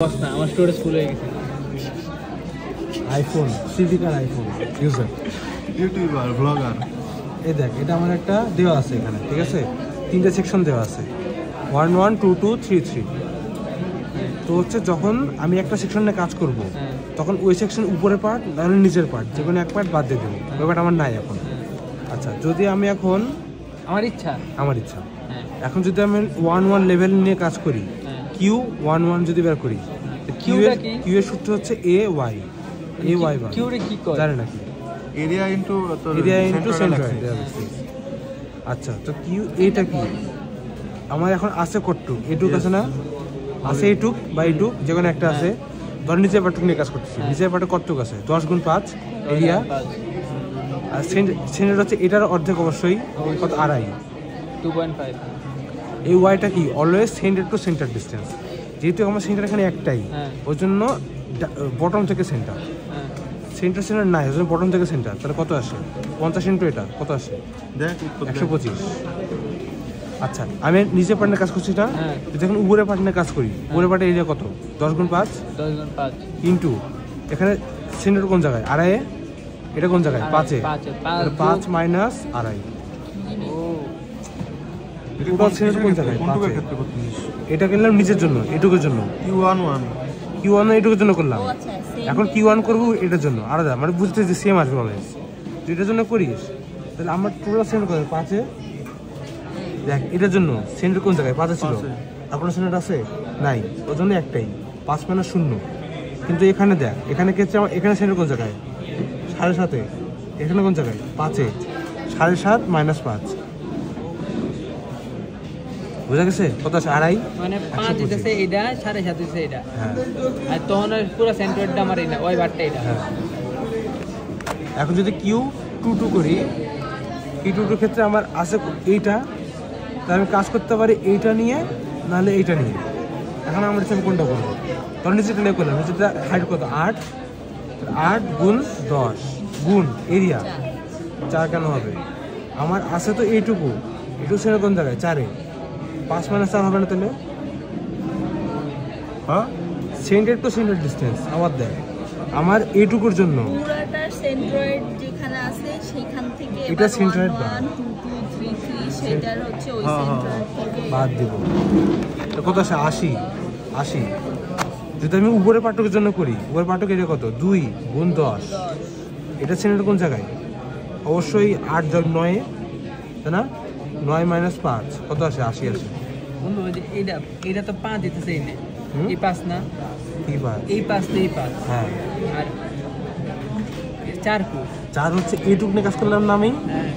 আমার storage full হয়ে গেছে। আইফোন সিভিকার আইফোন ইউজার ইউটিউবার ব্লগার। এই দেখ, এটা আমার একটা দেওয়া আছে এখানে, ঠিক আছে? তিনটে সেকশন দেওয়া আছে, 1 1 2 2 3 3। তো হচ্ছে যখন আমি একটা সেকশনে কাজ করব তখন ওই সেকশন উপরের পার্ট নাহলে নিচের পার্ট যে কোনো এক পার্ট বাদ দিয়ে দেবো। ওই পার্ট আমার নাই এখন। আচ্ছা, যদি আমি এখন আমার ইচ্ছা এখন যদি আমি 1 1 লেভেল নিয়ে কাজ করি, কিউ 1 1 যদি বের করি, কিউ এর সূত্র হচ্ছে এ ওয়াই বার। কিউ রে কি করে জানেন নাকি? Area into centroid. আচ্ছা, তো কিউ এটা কি আমার এখন আছে কতটুক? এটুক আছে না? আছে এটুক বা এটুক যে কোনো একটা আছে। ধর নিচের পার্টুক নিয়ে কাজ করতেছি, নিচের পার্টে কতটুক আছে? 10 গুণ 5 এরিয়া। আর সেন্টার হচ্ছে এটার অর্ধেক, অবশ্যই কত? আড়াই, 2.5। এই ওয়াইটা কি? Always centre to centre distance. যেহেতু আমার সেন্টার এখানে একটাই, ওই জন্য বটম থেকে সেন্টার নাই, ওই জন্য বটম থেকে সেন্টার। তাহলে কত আসে? 50 ইন্টু এটা কত আসে? দেখ 125। আচ্ছা, আমি নিচের পার্টনে কাজ করছি না, যখন উপরের পার্টনে কাজ করি, উপরের পার্টে এরিয়া কত? 10 গুণ 5 ইন্টু এখানে সেন্টার কোন জায়গায়? আড়াই। এটা কোন জায়গায়? 5 এ। 5 মাইনাস আড়াই। টোটাল সেন্টার কোন জায়গায়? 5 এ। এটা করলাম নিচের জন্য, এটুকুর জন্য Q1 এটুকুর জন্য করলাম। এখন Q1 করবো এটার জন্য আলাদা, মানে বুঝতে যে সেম আসবে অলওয়েজ। তুই এটার জন্য করিস তাহলে আমার টোটাল সেন্টার কত? 5 এ। দেখ, এটার জন্য সেন্টার কোন জায়গায়? 5 এ ছিল। আপনার সেন্টার আছে? নাই, ওর জন্য একটাই, 5 মানে 0। কিন্তু এখানে দেখ, এখানে ক্ষেত্রে আমার এখানে সেন্টার কোন জায়গায়? 7.5 এ। এখানে কোন জায়গায়? 5 এ। 7.5 মাইনাস 5 বুঝা গেছে? কত আছে? আড়াই, মানে 5 দিতেছে এটা, 7.5 দিতেছে এটা। হ্যাঁ, আর তখন পুরো সেন্টারটা আমার এটা, ওই বারটা এটা। হ্যাঁ। এখন যদি Q22 করি, Q22 ক্ষেত্রে আমার আছে এইটা, তাহলে আমি কাজ করতে পারি এইটা নিয়ে, নাহলে এইটা নিয়ে। এখন আমার ইচ্ছা আমি কোনটা করবো? তখন নিচেটা নিয়ে করলাম। নিচেটা হাইট কত? 8 গুণ 10 গুণ এরিয়া 4 কেন হবে? আমার আছে তো এইটুকু, সেটা কোন জায়গায়? 4 এ। 5 মাইনাস 4 হবে না তাহলে? হ্যাঁ, সেন্টার টু সেন্টার ডিস্টেন্স। আবার দেখ, আমার এইটুকুর জন্য পুরাটার সেন্ট্রয়েড যেখানে আছে সেখান থেকে এটা সেন্ট্রয়েড 1 2 2 3 3 সেটার হচ্ছে ওই সেন্ট্রয়েড থেকে বাদ দিব। তো কত আসে? 80। যদি আমি উপরের পাঠকের জন্য করি, উপরের পাঠক এটা কত? 2 গুণ 10। এটা সেন্টার কোন জায়গায়? অবশ্যই 8 যোগ 9, তাই না? 9 মাইনাস 5 কত আসে? 80 আসে। বন্ধু এটা তো 5 দিতেছে এনে, এই 5 না, এই 5 তো এই 5। হ্যাঁ, আর 4 কো 4 হচ্ছে এইটুক নিয়ে কাজ করলাম না আমি,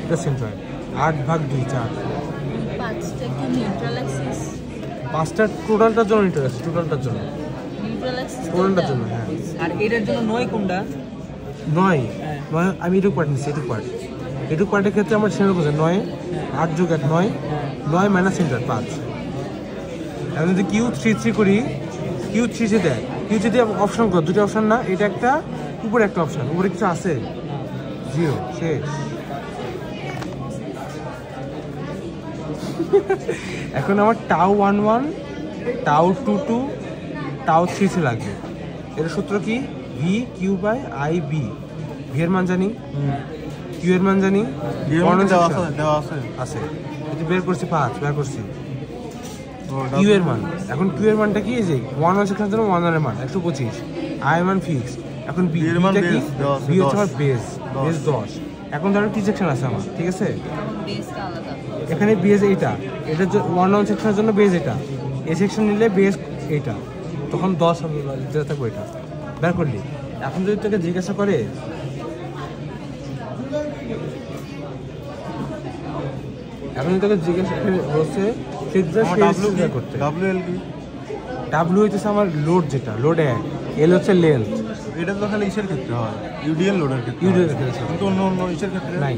এটা সেন্ট্রয়েড। 8 ভাগ 2 4। 5টা কি নিউট্রাল অ্যাক্সিস? 5টা টোটালটার জন্য নিতে আছে, টোটালটার জন্য, নিউট্রাল অ্যাক্সিস টোটালটার জন্য। হ্যাঁ, আর এটার জন্য 9 কোনটা? 9 আমি এটুক পার্ট নিচ্ছি, এটুক পার্টের ক্ষেত্রে আমার সেন্টার কোথায়? 9 8 যোগ 1 9 মাইনাস সেন্টার 5। এখন যদি Q33 করি, Q33 দেয়, Q33 অপশন কত? দুটো অপশন না, এটা একটা, উপরে একটা অপশন। উপরে কিছু আছে? 0, শেষ। এখন আমার টাউ 1 1 টাউ 2 2 টাউ 3 3 লাগবে। এর সূত্র কি? V Q by I B. V এর মান জানি, কিউ এর মান জানি, আছে বের করছি, 5 বের করছি। কিউ এর মান, এখন কিউ এর মানটা কি? এই যে 1 1 সেকশনের জন্য 1 1 এর মান 125, আই এর মান ফিক্স। এখন বি এর মান কি? বি হচ্ছে আমার বেস 10। এখন ধরো টি সেকশন আছে আমার, ঠিক আছে? বেসটা আলাদা। এখানে বেস এটা 1 1 সেকশনের জন্য বেস এটা, এই সেকশন নিলে বেস এইটা, তখন 10 হবে যেটা থাকবে এটা বের করলি। এখন যদি তোকে জিজ্ঞাসা করে বলছে করতে, ডাব্লিউ হচ্ছে আমার লোড, যেটা লোড 1, এল হচ্ছে লেন্থ। এটা তো খালি ইসের ক্ষেত্রে হয়, ইউডিএল লোডের ক্ষেত্রে, কিন্তু অন্য ইসের ক্ষেত্রে নাই।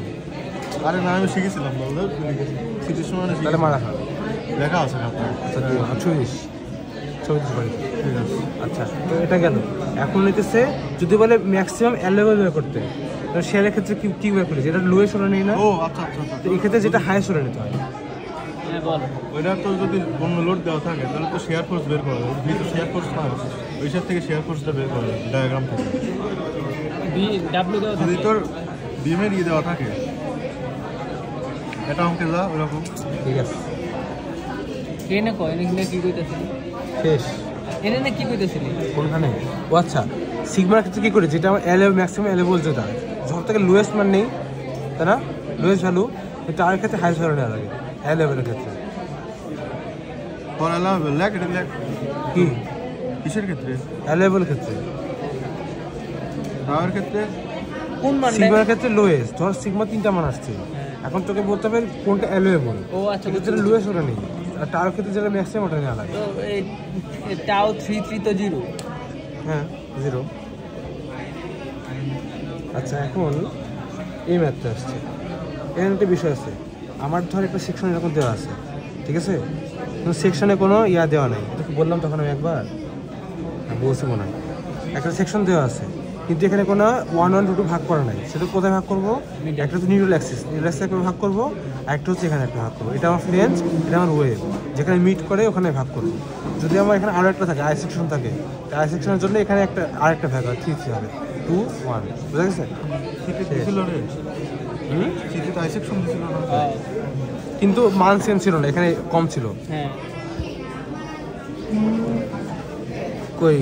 আরে না, আমি শিখেছিলাম বলতে সিটির সময় তাহলে মারা খাবে, লেখা আছে খাতা। 36 বাড়ি। আচ্ছা, তো এটা গেল। এখন নিতেছে যদি বলে ম্যাক্সিমাম অ্যালেভেল বের করতে, শেয়ারের ক্ষেত্রে কি বের করি? যেটা লোয়ে সরে নেই না? ও আচ্ছা। তো এই ক্ষেত্রে যেটা হাই সরে নিতে হয়। হ্যাঁ বল। ওইটা তো যদি অন্য লোড দেওয়া থাকে তাহলে তো শেয়ার ফোর্স বের করা, ভিতরে শেয়ার ফোর্স ওইসব থেকে শেয়ার ফোর্সটা বের করে ডায়াগ্রাম থেকে। ডাব্লিউ দেওয়া যদি থাকে। তোর বিএমের ইয়ে দেওয়া থাকে এটা আমাকে যা ওরকম ঠিক আছে কে না কয় এনে কি কইতাছিলি? শেষ এনে না কি কইতাছিলি? কোনখানে? ও আচ্ছা, সিগমার ক্ষেত্রে কী করে, যেটা আমার এলে ম্যাক্সিমাম এলে বলছে তার সব থেকে লোয়েস্ট মান নেই, তাই না? লোয়েস্ট ভ্যালু তার ক্ষেত্রে হাইস্ট ভ্যালু নেওয়া লাগে এ লেভেলের ক্ষেত্রে। পর অ্যালাউবেল লেখ, এটা লেখ কি কিসের ক্ষেত্রে? এ লেভেলের ক্ষেত্রে, টাওয়ার ক্ষেত্রে কোন মানটা? সিগমার ক্ষেত্রে লোয়েস্ট। ধর সিগমা 3টা মান আসছে, এখন তোকে বলতে হবে কোনটা অ্যালোয়েবল। ও আচ্ছা, যেটা লোয়েস্ট ওটা নেই, আর তার ক্ষেত্রে যেটা ম্যাক্সিমাম ওটা নেওয়া লাগে। তো এই টাও 3 তো 0। হ্যাঁ 0। আচ্ছা, এখন এই ম্যাথটা আসছে, এখানে একটা বিষয় আছে। আমার ধর একটা সেকশন এরকম দেওয়া আছে, ঠিক আছে? সেকশনে কোনো ইয়া দেওয়া নেই, তোকে বললাম তখন আমি একবার বলছি মনে হয়, একটা সেকশন দেওয়া আছে কিন্তু এখানে কোনো 1 1 2 2 ভাগ করা নাই। সেটা কোথায় ভাগ করবো? একটা হচ্ছে নিউরাল অ্যাক্সিস, নিউরাল অ্যাক্সিস একটা ভাগ করবো, আর একটা হচ্ছে এখানে একটা ভাগ করবো। এটা আমার ফ্লেঞ্জ, এটা আমার ওয়েভ, যেখানে মিট করে ওখানে ভাগ করবো। যদি আমার এখানে আরও একটা থাকে, আই সেকশন থাকে, আই সেকশনের জন্য এখানে একটা আরেকটা ভাগ হয়, 3 3 হবে, 2 1। বুঝা গেছে? সিটি দিছিল রে, সিটিতে আইসেকশন দিছিল না, কিন্তু মান সেম ছিল না, এখানে কম ছিল। হ্যাঁ কই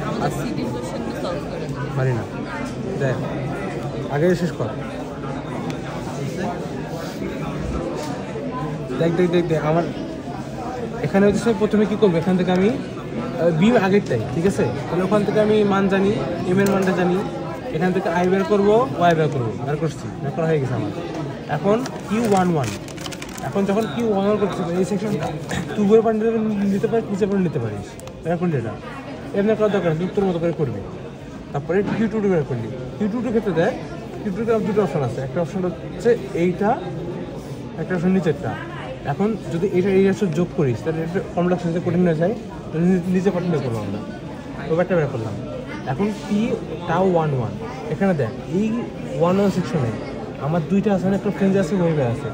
আমাদের সিটি কোশ্চেনটা সলভ করে দাও। পারি না, দেখ আগে শেষ কর। দেখ দেখ দেখ দেখ আমার এখানে হচ্ছে প্রথমে কী করবো, এখান থেকে আমি বিম আগেরটাই, ঠিক আছে? তাহলে ওখান থেকে আমি মান জানি, এম এর মানটা জানি, এখান থেকে আই বের করবো, ওয়াই বের করবো, বের করছি, বের করা হয়ে গেছে আমার। এখন Q11, এখন যখন Q11 করছি এই সেকশনটা তুই উপরে পানি নিতে পারিস, নিচে পানি নিতে পারিস, বের করলি এটা এমনি করার দরকার নেই, তোর মতো করে করবি। তারপরে Q22 বের করলি, Q22 ক্ষেত্রে দেখ Q22 দুটো অপশন আছে, একটা অপশন হচ্ছে এইটা, একটা অপশন নিচেরটা। এখন যদি এইটা এই অপশন যোগ করিস তাহলে এটা কমপ্লেক্স হয়ে কঠিন হয়ে যায়, তাহলে নিচে পাঠিয়ে বের করলাম আমরা, ওভারটা বের করলাম। এখন কি টাও 1 1, এখানে দেখ এই 1 1 সেকশনে আমার দুইটা আছে, একটা ফ্রেঞ্জ আছে, ওয়েভে আছে।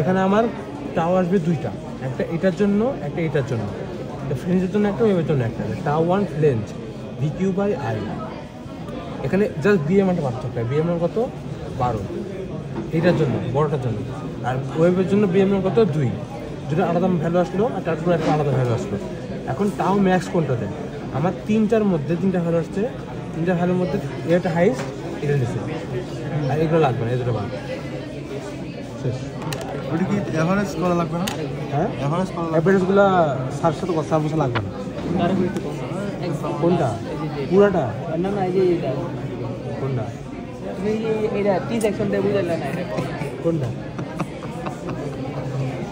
এখানে আমার টাও আসবে দুইটা, একটা এটার জন্য, একটা এটার জন্য। ফ্রেঞ্জের জন্য একটা, ওয়েভের জন্য একটা। টাও 1 ফ্লেঞ্জ VQ/I। এখানে জাস্ট বিএমআরটা পার্থক্য, বিএমআর কত 12 এইটার জন্য, বড়টার জন্য, আর ওয়েভের জন্য বিএমআর কত 2। দুটো আলাদা ভ্যালু আসলো, আর তারপর একটা আলাদা ভ্যালু আসলো। এখন টাও ম্যাক্স কোনটা দেয়? আমার 3টার মধ্যে 3টা ভ্যালু আসছে, 3টা ভ্যালুর মধ্যে এটা হাইস্ট, এটা নিচে, আর এগুলো লাগবে না, এই দুটো বাদ শেষ। ওটা কি এভারেজ করা লাগবে না? হ্যাঁ, এভারেজ করা লাগবে অ্যাভারেজগুলো সার সাথে সার বসা লাগবে না। তার উপরে একটু কম। কোনটা? পুরাটা? না না, এই যে এটা কোনটা? তুমি এটা টি সেকশনটা বুঝাইলে না, এটা কোনটা?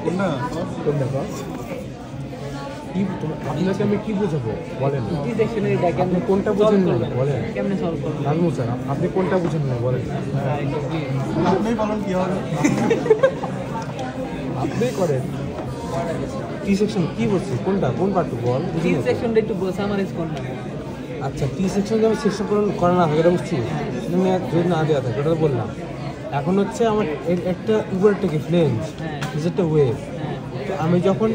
কোনটা? কোনটা কর? কি আপনাকে আমি কি বোঝাবো বলেন? টি সেকশনে এটা আপনি কেমনে কোনটা বুঝেন না বলেন? কেমনে সলভ করব? নাজমু স্যার, আপনি কোনটা বুঝেন না বলেন? আপনিই বলুন কি হবে। আপনি করেন। টি সেকশন কি বলছি? কোনটা? কোন পার্ট বল? টি সেকশনটা একটু সামারাইজ কর না। আচ্ছা, টি সেকশন যে আমি সেকশন করা না থাকে এটা বুঝছি, তুমি যদি না দেওয়া থাকে ওটা তো বললাম। এখন হচ্ছে আমার একটা উপরেরটা কি ফ্লেঞ্জ, নিচেরটা ওয়েভ। তো আমি যখন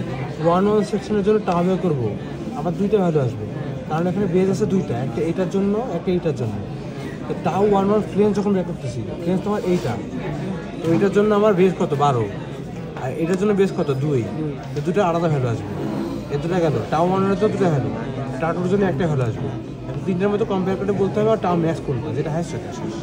1 1 সেকশনের জন্য টাও বের করবো, আমার দুইটা ভ্যালু আসবে, কারণ এখানে বেজ আছে দুইটা, একটা এইটার জন্য, একটা এইটার জন্য। তো টাও 1 1 ফ্লেঞ্জ যখন বের করতেছি, ফ্লেঞ্জ তোমার এইটা, তো এইটার জন্য আমার বেজ কত 12, আর এটার জন্য বেজ কত 2, তো দুটো আলাদা ভ্যালু আসবে। এর দুটো গেল, টাও 1 1 তো দুটো ভ্যালু, টাও 2 এর জন্য একটা ভ্যালু আসবে। 3টার মধ্যে কম্পেয়ার করে বলতে হবে টাও ম্যাক্স কোনটা, যেটা হাইস্ট সেটা শেষ।